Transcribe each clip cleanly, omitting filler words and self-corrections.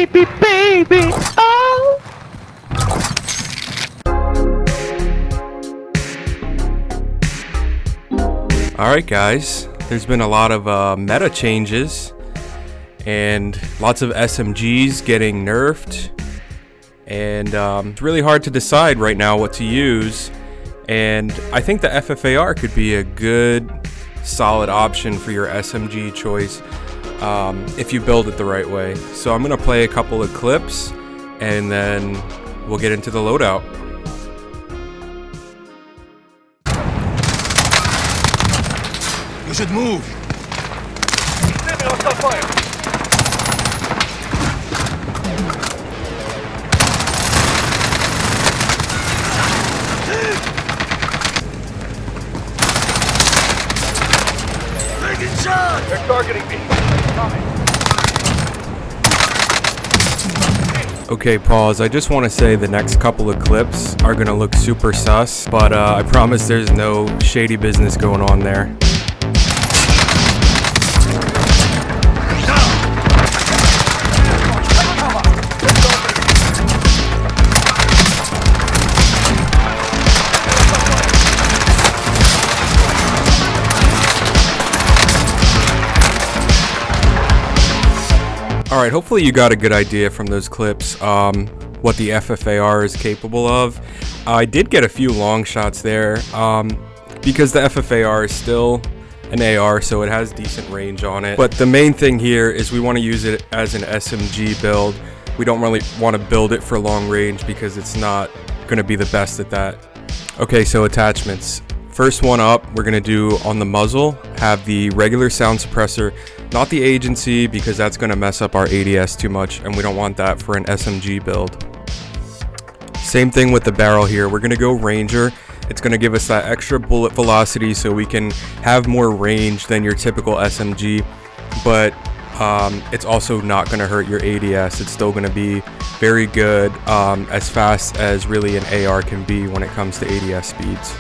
baby, baby, oh. Alright guys, there's been a lot of meta changes and lots of SMGs getting nerfed, and it's really hard to decide right now what to use, and I think the FFAR could be a good solid option for your SMG choice if you build it the right way. So I'm going to play a couple of clips and then we'll get into the loadout. You should move. Enemy hostile fire. Taking shot. They're targeting me. Okay, pause. I just want to say the next couple of clips are going to look super sus, but I promise there's no shady business going on there. Alright, hopefully you got a good idea from those clips what the FFAR is capable of. I did get a few long shots there because the FFAR is still an AR, so it has decent range on it. But the main thing here is we want to use it as an SMG build. We don't really want to build it for long range because it's not going to be the best at that. Okay, so attachments. First one up, we're going to do on the muzzle, have the regular sound suppressor, not the agency, because that's going to mess up our ADS too much, and we don't want that for an SMG build. Same thing with the barrel here. We're going to go Ranger. It's going to give us that extra bullet velocity so we can have more range than your typical SMG, but it's also not going to hurt your ADS. It's still going to be very good, as fast as really an AR can be when it comes to ADS speeds.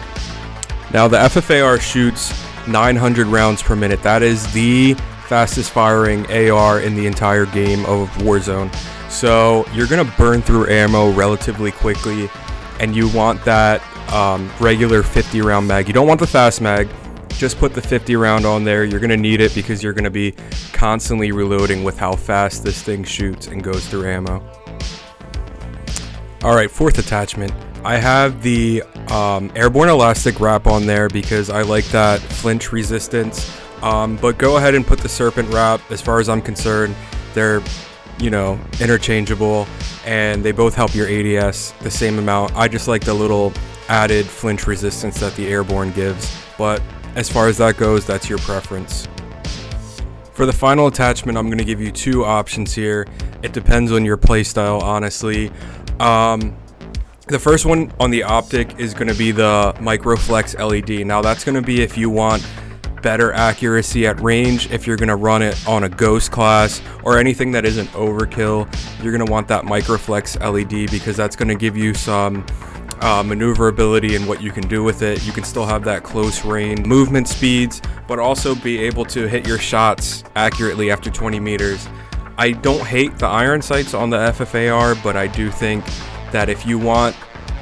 Now the FFAR shoots 900 rounds per minute. That is the fastest firing AR in the entire game of Warzone. So you're gonna burn through ammo relatively quickly, and you want that regular 50 round mag. You don't want the fast mag. Just put the 50 round on there. You're gonna need it because you're gonna be constantly reloading with how fast this thing shoots and goes through ammo. Alright, fourth attachment. I have the airborne elastic wrap on there because I like that flinch resistance, but go ahead and put the serpent wrap. As far as I'm concerned, they're, you know, interchangeable, and they both help your ADS the same amount. I just like the little added flinch resistance that the airborne gives, but as far as that goes, that's your preference. For the final attachment, I'm going to give you two options here. It depends on your playstyle, honestly. The first one on the OPTIC is going to be the Microflex LED. Now that's going to be if you want better accuracy at range. If you're going to run it on a ghost class or anything that isn't overkill, you're going to want that Microflex LED because that's going to give you some maneuverability in what you can do with it. You can still have that close range movement speeds, but also be able to hit your shots accurately after 20 meters. I don't hate the iron sights on the FFAR, but I do think that if you want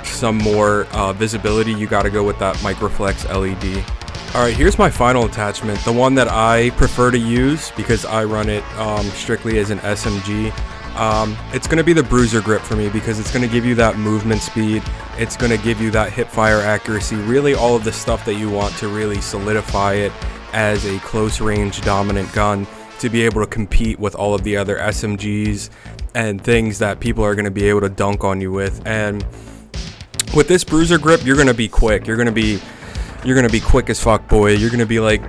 some more visibility, you got to go with that Microflex LED. Alright, here's my final attachment, the one that I prefer to use because I run it strictly as an SMG. It's going to be the bruiser grip for me because it's going to give you that movement speed, it's going to give you that hip fire accuracy, really all of the stuff that you want to really solidify it as a close range dominant gun to be able to compete with all of the other SMGs and things that people are going to be able to dunk on you with. And with this bruiser grip, you're going to be quick. You're going to be quick as fuck, boy. You're going to be like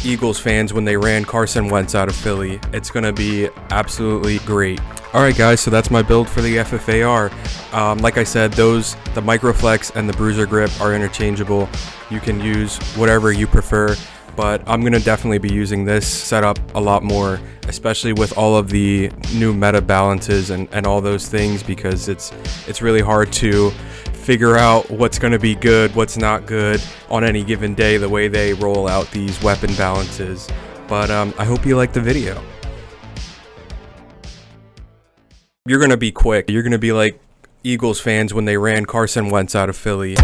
Eagles fans when they ran Carson Wentz out of Philly. It's going to be absolutely great. Alright guys, so that's my build for the FFAR. Like I said, the Microflex and the bruiser grip are interchangeable. You can use whatever you prefer, but I'm going to definitely be using this setup a lot more, especially with all of the new meta balances and all those things, because it's really hard to figure out what's going to be good, what's not good on any given day, the way they roll out these weapon balances. But I hope you liked the video. you're gonna be quick. You're gonna be like Eagles fans when they ran Carson Wentz out of Philly.